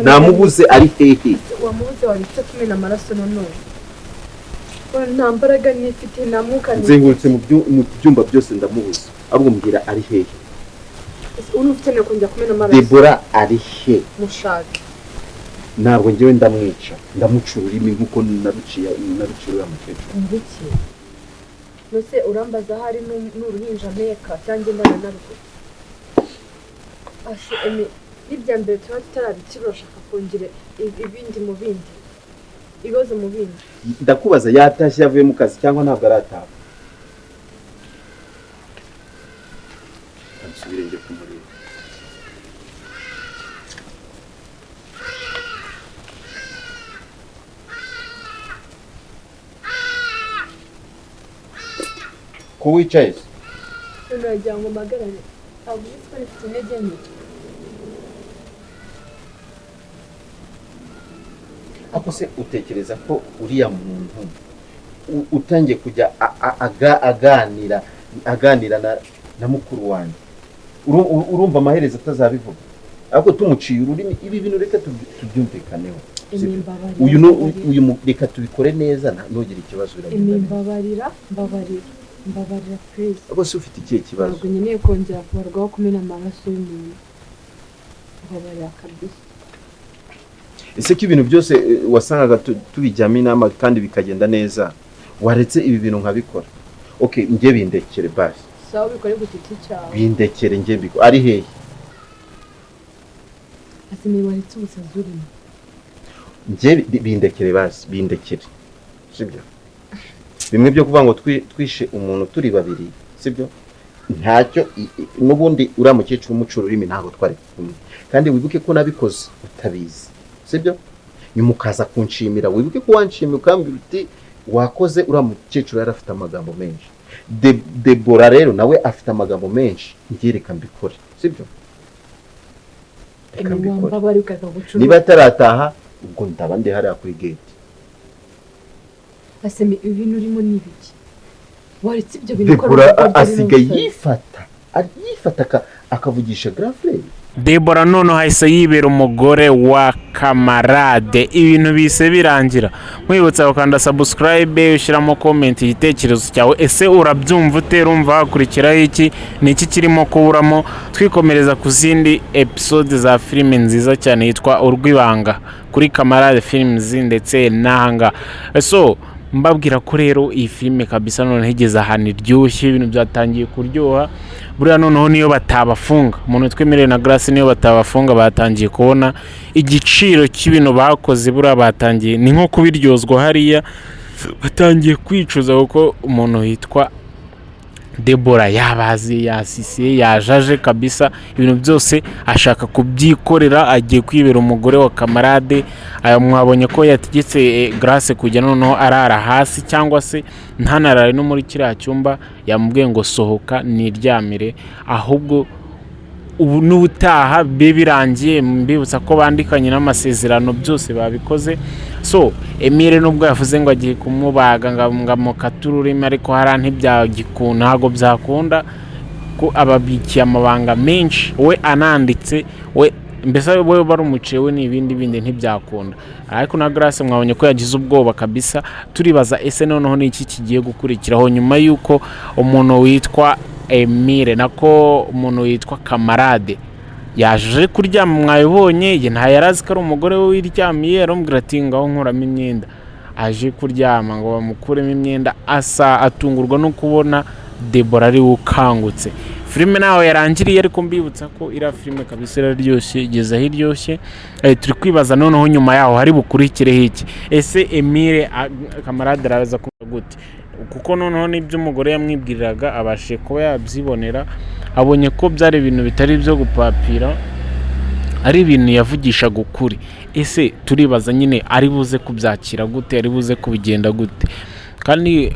namubuze ari hehe wamubuze wabitse kumena amaraso none nta mbaraga nifite nta mwuka nzengurutse mu byumba byose ndamubuze ahubwo mbwira ari hehe ufite no kongera kumena amaraso Debora ari he mushaka ntabwo ngewe ndamwica ndamucura ururimi nkuko narucira mukecuru ndiki nose urambaza hari n'uruhinja mpeka cyangwa ndana naruko ibya mbere tuba tutarabikira urashaka kongera ibindi mu bindi ibibazo mu bindi ndakubaza yatashye yavuye mu kazi cyangwa ntabwo arataha nsubire njye kumureba ko wicaye uragira ngo mpagarare ntabwo uzi ko rifite intege nke ako se utekereza ko uriya muntu utangiye kujya aganira na mukuru wanjye urumva amaherezo atazabivuga ariko tumuciye ururimi ibi bintu reka tubyumvikaneho uyu reka tubikore neza ntugire ikibazo mbabarira please bose ufite ikihe kibazo ntabwo nkeneye kongera kubarwaho kumena amaraso y'umuntu mbabarira kabisa ese ko ibintu byose wasangaga tubijyamo inama kandi bikagenda neza waretse ibi bintu nkabikora okay njye bindekere basi sawa bikore gutiti cyawe bindekere njye biko ari hehe asime waretse umusazi urimo njye bindekere basi bindekere sibyo bimwe byo kuvuga ngo twishe umuntu turi babiri sibyo ntacyo n'ubundi uramukecuru umucuru urimi ntago twari kumwe kandi wibuke ko nabikoze utabizi sibyo nyuma ukaza kunshimira wibuke ko wanshimira ukambwira uti wakoze uramukecuru yari afite amagambo menshi Debora rero nawe afite amagambo menshi ngereka mbikore sibyo niba atarataha ubwo ndaba ndi hariya kuri gate aseme ibintu urimo nibiki waretse ibyo bintu Debora asigaye yifata akavugisha girlfriend Debora none hahise yibera umugore wa kamarade ibintu bise birangira mwibutsa ukanda subscribe ushyiramo comment igitekerezo cyawe ese urabyumva ute rumva hakurikiraho iki niki kirimo kuburamo twikomereza ku zindi episode za filime nziza cyane yitwa Urwibanga kuri Kamarade Films ndetse nahanga so mbabwira ko rero iyi filime kabisa none higeze ahantu iryoshye ibintu byatangiye kuryoha buriya noneho niyo batabafunga umuntu twemereye na Grace niyo batabafunga batangiye kubona igiciro cy'ibintu bakoze buriya batangiye ni nko kubiryozwa hariya batangiye kwicuza kuko umuntu hitwa Debora yabazi yasisiye yajaje kabisa ibintu byose ashaka kubyikorera agiye kwibera umugore wa Kamarade mwabonye ko yategetse Grace kujya noneho arara hasi cyangwa se ntanarare no muri kiriya cyumba yamubwiye ngo sohoka niryamire ahubwo ubu n'ubutaha birangiye mbibutsa ko bandikanye n'amasezerano byose babikoze so Emile nubwo yavuze ngo agiye kumubaga ngamukatura ururimi ariko hari ntibyagikunda ntago byakunda ko ababikiye amabanga menshi we ananditse we mbese we bari umucewe n'ibindi ntibyakunda ariko na Grace mwabonye ko yagize ubwoba kabisa turibaza ese noneho n'iki kigiye gukurikiraho nyuma yuko umuntu witwa Emile nako umuntu witwa Kamarade yaje kuryama mwayibonye ye nta yarazi ko ari umugore we wiryamiye arambwira ati ngaho nkuramo imyenda aje kuryama ngo bamukuremo imyenda asa atungurwa no kubona Debora ari ukangutse filime naho yarangiriye ariko mbibutsa ko ira filime kabisa iraryoshye igeze aho iryoshye turi kwibaza noneho nyuma yaho hari bukurikire iki ese Emile Kamarade araza kuvuga gute kuko noneho nibyo umugore yamwibwiriraga abashe kuba yabyibonera abonye ko byari ibintu bitari byo gupapira ari ibintu yavugishaga ukuri ese turibaza nyine ari buze kubyakira gute ari buze kubigenda gute kandi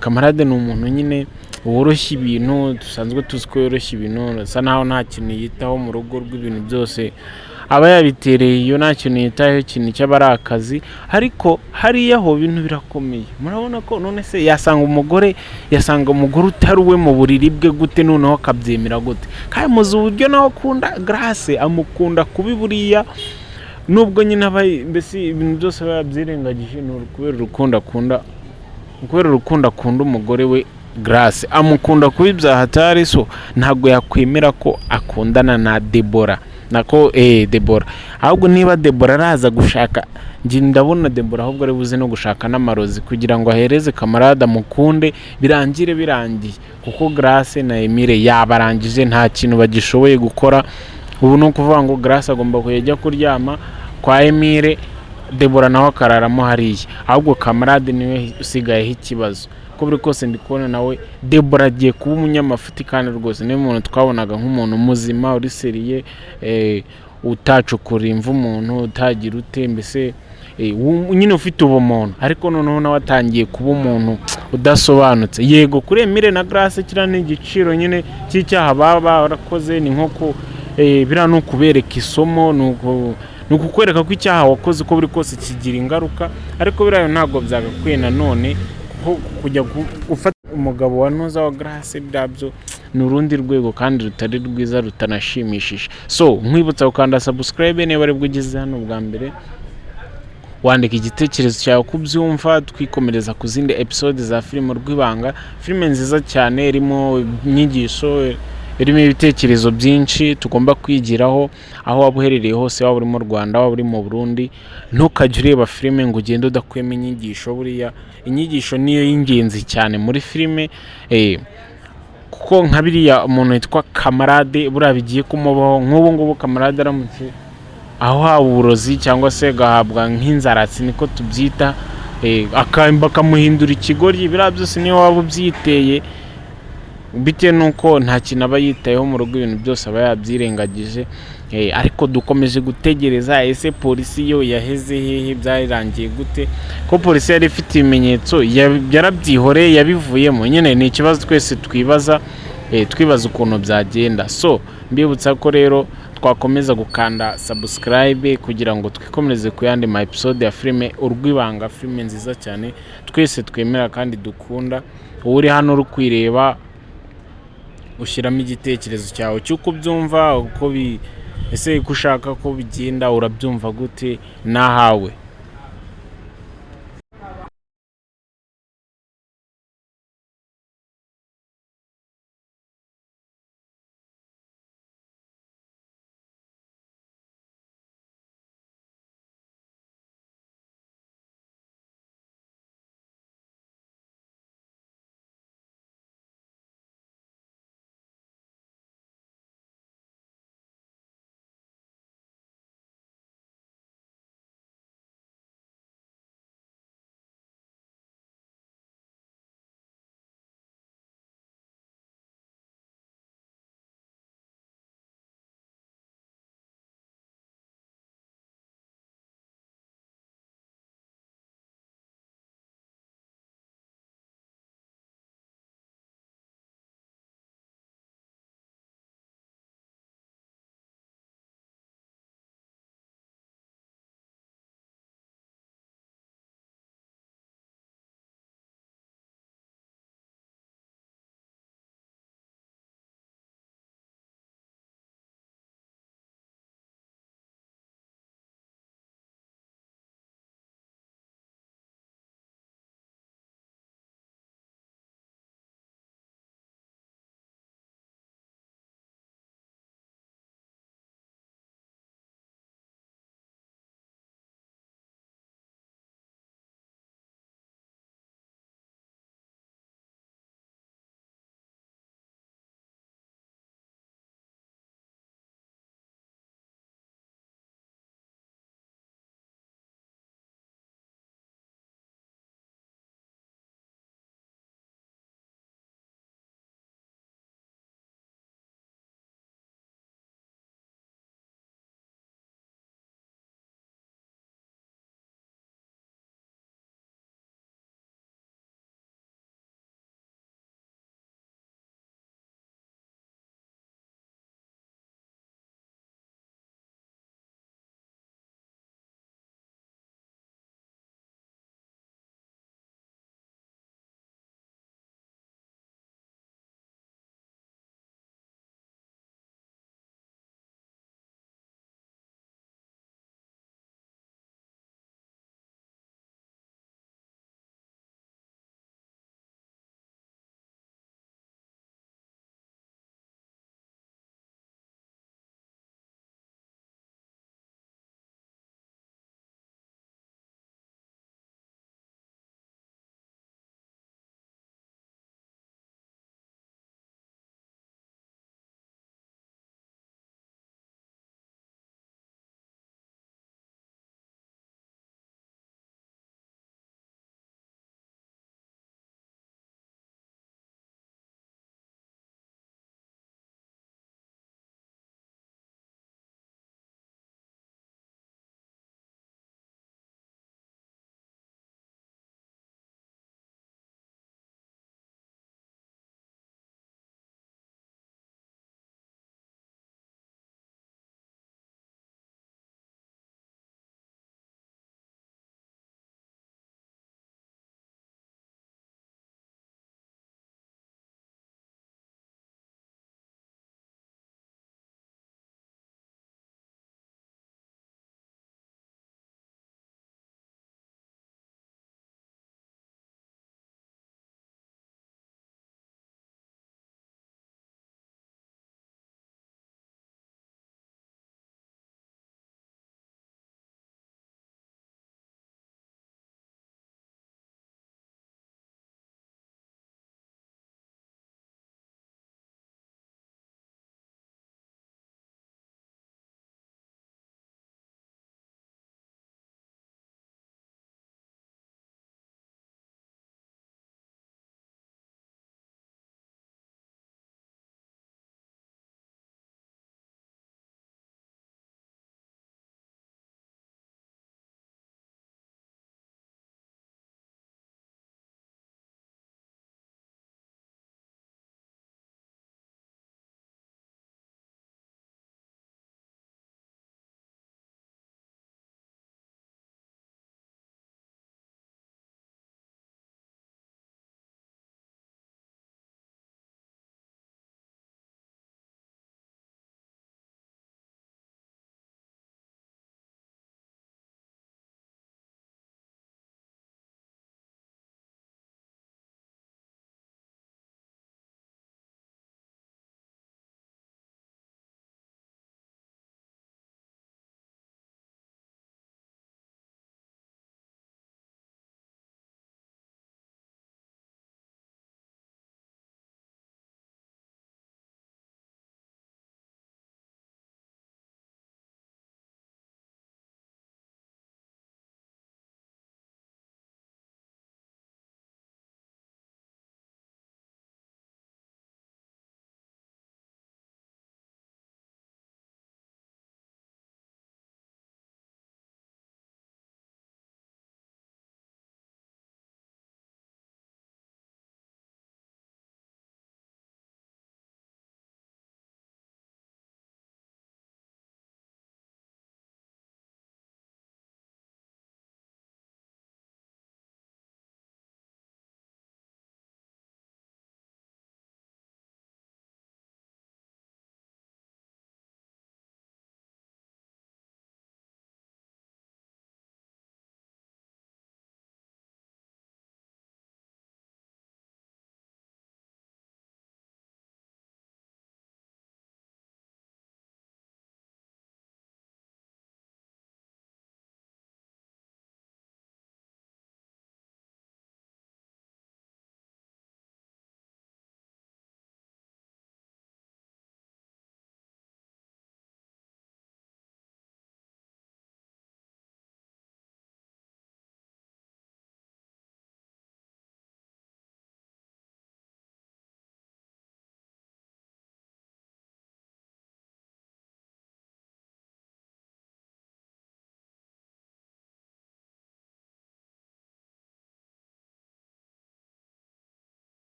Kamarade ni umuntu nyine woroshya ibintu dusanzwe tuzi ko yoroshya ibintu asa naho nta kintu yitaho mu rugo rw'ibintu byose aba yabitereye iyo nta kintu yitayeho, ikintu cy'aba ari akazi. Ariko hariya ho ibintu birakomeye, murabona ko none se yasanga umugore utari we mu buriri bwe gute, noneho akabyemera gute? Kandi muzi uburyo nawe akunda Grace, amukunda kubi buriya, nubwo nyine mbese ibintu byose aba yabyirengagije, ni kubera urukundo akunda umugore we Grace, amukunda kubi bya hatari. So ntabwo yakwemera ko akundana na Deborah, Deborah. Ahubwo niba Deborah araza gushaka, njye ndabona Deborah ahubwo ari buze no gushaka n'amarozi kugira ngo ahereze Kamarade amukunde, birangiye, kuko Grace na Emile yabarangije, nta kintu bagishoboye gukora. Ubu no kuvuga ngo Grace agomba kujya kuryama kwa Emile, Deborah nawe akararamo hariya, ahubwo Kamarade niwe usigayeho ikibazo. Ko buri kose ndi kubona nawe Deborah agiye kuba umunyamafuti, kandi rwose niwe muntu twabonaga nk'umuntu muzima uri seriye, utacukura imva umuntu, utagira ute, mbese nyine ufite ubumuntu. Ariko noneho nawe atangiye kuba umuntu udasobanutse. Yego kuri Emile na Grace kira ni igiciro nyine cy'icyaha baba barakoze, ni nko bira no kubereka isomo, ni ukukwereka ko icyaha wakoze ko buri kose kigira ingaruka. Ariko birayo ntabwo byagakwiye nanone kujya ufata umugabo wa Noza wa Grace, byabyo ni urundi rwego kandi rutari rwiza, rutanashimishije. So nkwibutsa gukanda subscribe niba ari bwo ugeze hano bwa mbere, wandika igitekerezo cyawe kubyumva, twikomereza ku zindi episode za filime Rwibanga. Filime nziza cyane, irimo inyigisho, irimo ibitekerezo byinshi tugomba kwigiraho, aho waba uherereye hose, waba uri mu Rwanda, waba uri mu Burundi. Ntukajye ureba filime ngo ugende udakuyemo inyigisho. Buriya inyigisho niyo y'ingenzi cyane muri filime, kuko nka biriya umuntu witwa Kamarade buriya bigiye kumubaho. Nk'ubu ngubu Kamarade aramutse aho haba uburozi cyangwa se gahabwa nk'inzaratsi, niko tubyita, bakamuhindura ikigoryi, biriya byose niyo waba ubyiteye, bitewe nuko nta kintu aba yitayeho mu rugo, ibintu byose aba yabyirengagije. Ariko dukomeje gutegereza, ese polisi yo yaheze hehe, byarangiye gute? Ko polisi yari ifite ibimenyetso, yarabyihoreye, yabivuyemo. Nyine ni ikibazo twese twibaza ukuntu byagenda. So mbibutsa ko rero twakomeza gukanda subscribe kugira ngo twikomereze ku yandi ma episode ya filime Urwibanga, filime nziza cyane twese twemera kandi dukunda. Uri hano uri kwireba, ushyiramo igitekerezo cyawe cy'uko byumva, ese uko ushaka ko bigenda, urabyumva gute? Nahawe.